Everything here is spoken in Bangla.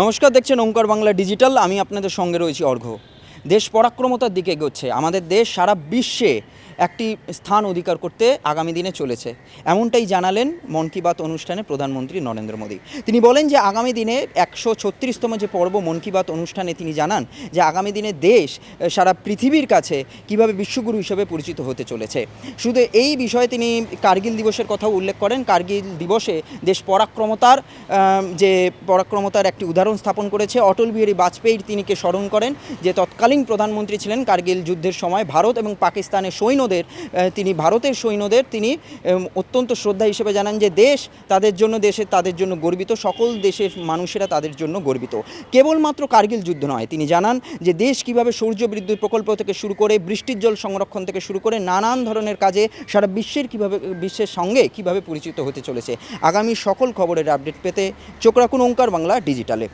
নমস্কার, দেখছেন ওঙ্কার বাংলা ডিজিটাল। আমি আপনাদের সঙ্গে রয়েছি অর্ঘ্য। দেশ পরাক্রমতার দিকে এগোচ্ছে। আমাদের দেশ সারা বিশ্বে একটি স্থান অধিকার করতে আগামী দিনে চলেছে, এমনটাই জানালেন মন কি বাত অনুষ্ঠানে প্রধানমন্ত্রী নরেন্দ্র মোদী। তিনি বলেন যে আগামী দিনে 136তম যে পর্ব মন কি বাত অনুষ্ঠানে তিনি জানান যে আগামী দিনে দেশ সারা পৃথিবীর কাছে কিভাবে বিশ্বগুরু হিসেবে পরিচিত হতে চলেছে। শুধু এই বিষয়ে তিনি কার্গিল দিবসের কথাও উল্লেখ করেন। কার্গিল দিবসে দেশ পরাক্রমতার একটি উদাহরণ স্থাপন করেছে। অটল বিহারী বাজপেয়ীর তিনিকে স্মরণ করেন, যে তৎকালীন প্রধানমন্ত্রী ছিলেন। কার্গিল যুদ্ধের সময় ভারত এবং পাকিস্তানের ভারতের সৈন্যদের তিনি অত্যন্ত শ্রদ্ধা হিসেবে জানান যে দেশ তাদের জন্য গর্বিত, সকল দেশের মানুষেরা তাদের জন্য গর্বিত। কেবলমাত্র কার্গিল যুদ্ধ নয়, তিনি জানান যে দেশ কিভাবে সূর্য বিদ্যুৎ প্রকল্প থেকে শুরু করে বৃষ্টির জল সংরক্ষণ থেকে শুরু করে নানান ধরনের কাজে সারা বিশ্বের সঙ্গে কিভাবে পরিচিত হতে চলেছে। আগামী সকল খবরের আপডেট পেতে চোখ রাখুন ওঙ্কার বাংলা ডিজিটালে।